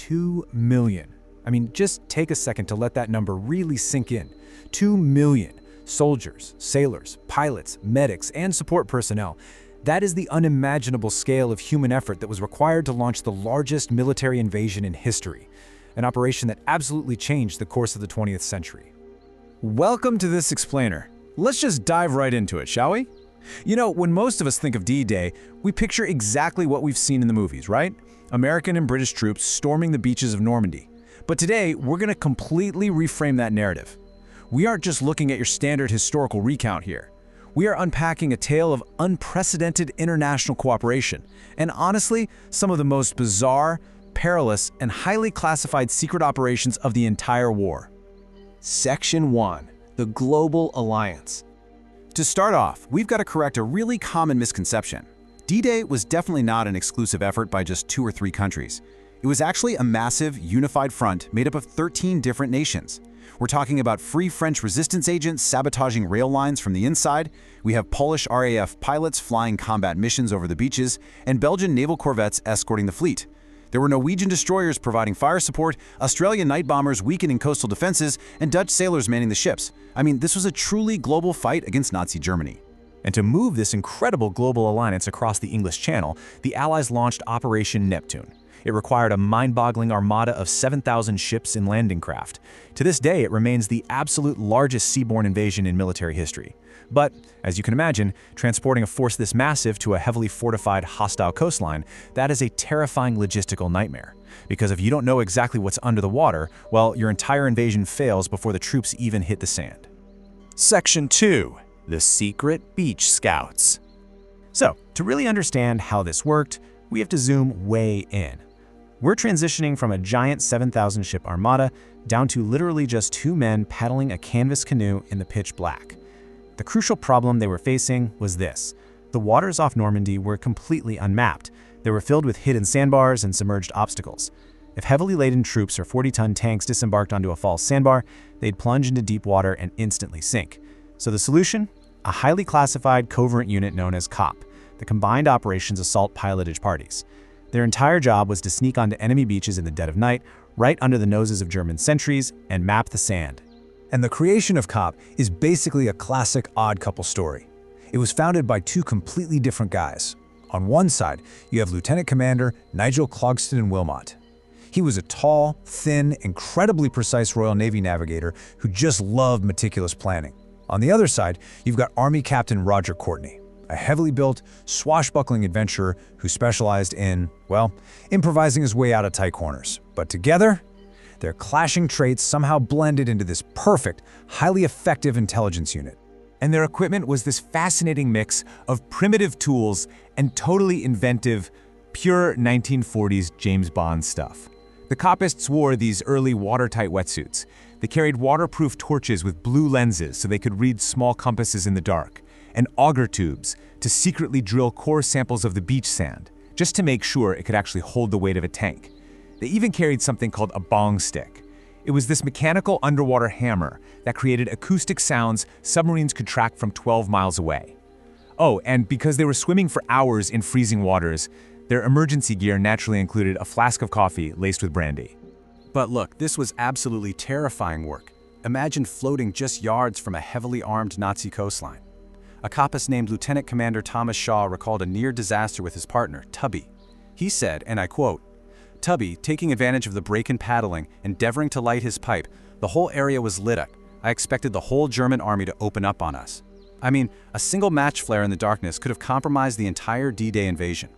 2 million. I mean, just take a second to let that number really sink in. 2 million soldiers, sailors, pilots, medics, and support personnel. That is the unimaginable scale of human effort that was required to launch the largest military invasion in history, an operation that absolutely changed the course of the 20th century. Welcome to this explainer. Let's just dive right into it, shall we? You know, when most of us think of D-Day, we picture exactly what we've seen in the movies, right? American and British troops storming the beaches of Normandy. But today, we're going to completely reframe that narrative. We aren't just looking at your standard historical recount here. We are unpacking a tale of unprecedented international cooperation, and honestly, some of the most bizarre, perilous, and highly classified secret operations of the entire war. Section 1. The Global Alliance. To start off, we've got to correct a really common misconception. D-Day was definitely not an exclusive effort by just 2 or 3 countries. It was actually a massive, unified front made up of 13 different nations. We're talking about Free French resistance agents sabotaging rail lines from the inside, we have Polish RAF pilots flying combat missions over the beaches, and Belgian naval corvettes escorting the fleet. There were Norwegian destroyers providing fire support, Australian night bombers weakening coastal defenses, and Dutch sailors manning the ships. I mean, this was a truly global fight against Nazi Germany. And to move this incredible global alliance across the English Channel, the Allies launched Operation Neptune. It required a mind-boggling armada of 7,000 ships and landing craft. To this day, it remains the absolute largest seaborne invasion in military history. But, as you can imagine, transporting a force this massive to a heavily fortified, hostile coastline, that is a terrifying logistical nightmare. Because if you don't know exactly what's under the water, well, your entire invasion fails before the troops even hit the sand. Section 2. The Secret Beach Scouts. So, to really understand how this worked, we have to zoom way in. We're transitioning from a giant 7,000 ship armada down to literally just 2 men paddling a canvas canoe in the pitch black. The crucial problem they were facing was this. The waters off Normandy were completely unmapped. They were filled with hidden sandbars and submerged obstacles. If heavily laden troops or 40-ton tanks disembarked onto a false sandbar, they'd plunge into deep water and instantly sink. So the solution? A highly classified covert unit known as COP, the Combined Operations Assault Pilotage Parties. Their entire job was to sneak onto enemy beaches in the dead of night, right under the noses of German sentries, and map the sand. And the creation of COP is basically a classic odd couple story. It was founded by 2 completely different guys. On one side, you have Lieutenant Commander Nigel Clogston Wilmot. He was a tall, thin, incredibly precise Royal Navy navigator who just loved meticulous planning. On the other side, you've got Army Captain Roger Courtney, a heavily built, swashbuckling adventurer who specialized in, well, improvising his way out of tight corners. But together, their clashing traits somehow blended into this perfect, highly effective intelligence unit. And their equipment was this fascinating mix of primitive tools and totally inventive, pure 1940s James Bond stuff. The Copists wore these early watertight wetsuits. They carried waterproof torches with blue lenses so they could read small compasses in the dark, and auger tubes to secretly drill core samples of the beach sand, just to make sure it could actually hold the weight of a tank. They even carried something called a bong stick. It was this mechanical underwater hammer that created acoustic sounds submarines could track from 12 miles away. Oh, and because they were swimming for hours in freezing waters, their emergency gear naturally included a flask of coffee laced with brandy. But look, this was absolutely terrifying work. Imagine floating just yards from a heavily armed Nazi coastline. A copist named Lieutenant Commander Thomas Shaw recalled a near disaster with his partner, Tubby. He said, and I quote, "Tubby, taking advantage of the break in paddling, endeavoring to light his pipe, the whole area was lit up. I expected the whole German army to open up on us. I mean, a single match flare in the darkness could have compromised the entire D-Day invasion.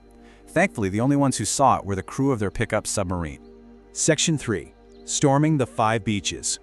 Thankfully, the only ones who saw it were the crew of their pickup submarine." Section 3. Storming the 5 beaches.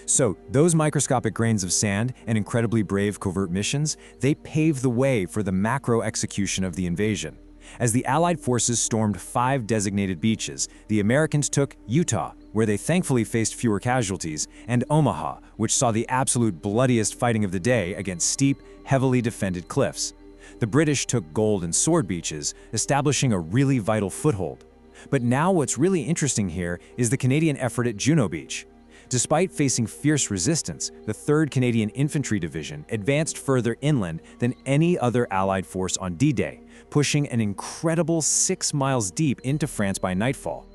So, those microscopic grains of sand and incredibly brave covert missions, they paved the way for the macro execution of the invasion. As the Allied forces stormed 5 designated beaches, the Americans took Utah, where they thankfully faced fewer casualties, and Omaha, which saw the absolute bloodiest fighting of the day against steep, heavily defended cliffs. The British took Gold and Sword beaches, establishing a really vital foothold. But now what's really interesting here is the Canadian effort at Juno Beach. Despite facing fierce resistance, the 3rd Canadian Infantry Division advanced further inland than any other Allied force on D-Day, pushing an incredible 6 miles deep into France by nightfall.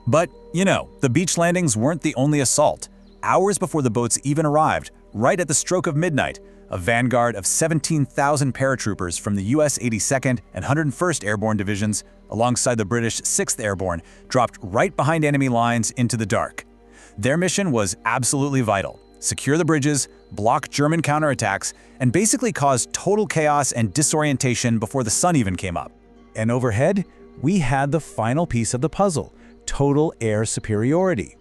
But, the beach landings weren't the only assault. Hours before the boats even arrived, right at the stroke of midnight, a vanguard of 17,000 paratroopers from the U.S. 82nd and 101st Airborne Divisions, alongside the British 6th Airborne, dropped right behind enemy lines into the dark. Their mission was absolutely vital: secure the bridges, block German counterattacks, and basically cause total chaos and disorientation before the sun even came up. And overhead, we had the final piece of the puzzle: total air superiority.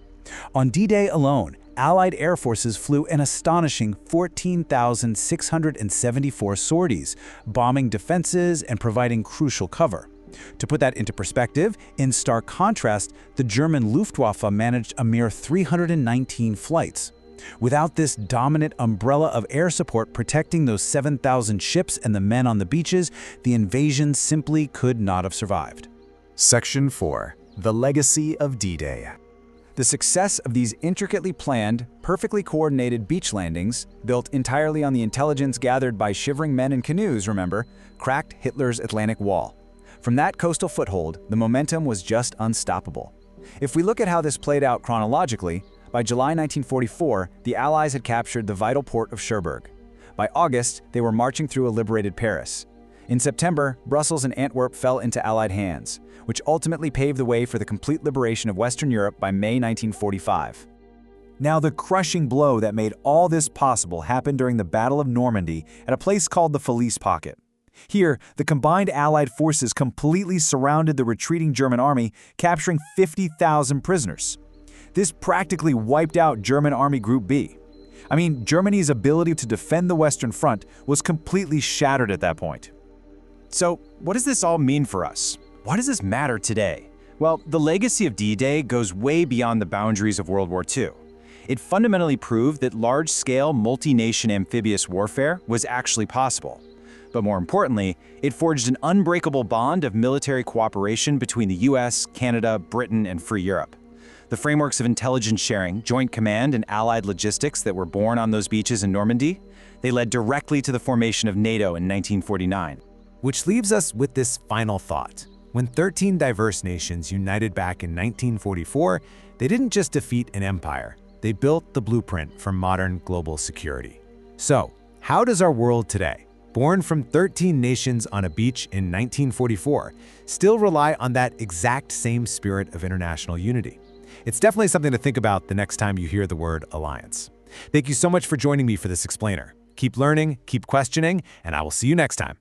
On D-Day alone, Allied air forces flew an astonishing 14,674 sorties, bombing defenses and providing crucial cover. To put that into perspective, in stark contrast, the German Luftwaffe managed a mere 319 flights. Without this dominant umbrella of air support protecting those 7,000 ships and the men on the beaches, the invasion simply could not have survived. Section 4. The Legacy of D-Day. The success of these intricately planned, perfectly coordinated beach landings, built entirely on the intelligence gathered by shivering men in canoes, remember, cracked Hitler's Atlantic Wall. From that coastal foothold, the momentum was just unstoppable. If we look at how this played out chronologically, by July 1944, the Allies had captured the vital port of Cherbourg. By August, they were marching through a liberated Paris. In September, Brussels and Antwerp fell into Allied hands, which ultimately paved the way for the complete liberation of Western Europe by May 1945. Now, the crushing blow that made all this possible happened during the Battle of Normandy at a place called the Falaise Pocket. Here, the combined Allied forces completely surrounded the retreating German army, capturing 50,000 prisoners. This practically wiped out German Army Group B. I mean, Germany's ability to defend the Western Front was completely shattered at that point. So, what does this all mean for us? Why does this matter today? Well, the legacy of D-Day goes way beyond the boundaries of World War II. It fundamentally proved that large-scale, multi-nation amphibious warfare was actually possible. But more importantly, it forged an unbreakable bond of military cooperation between the US, Canada, Britain, and Free Europe. The frameworks of intelligence sharing, joint command, and allied logistics that were born on those beaches in Normandy, they led directly to the formation of NATO in 1949. Which leaves us with this final thought. When 13 diverse nations united back in 1944, they didn't just defeat an empire, they built the blueprint for modern global security. So, how does our world today, born from 13 nations on a beach in 1944, still rely on that exact same spirit of international unity? It's definitely something to think about the next time you hear the word alliance. Thank you so much for joining me for this explainer. Keep learning, keep questioning, and I will see you next time.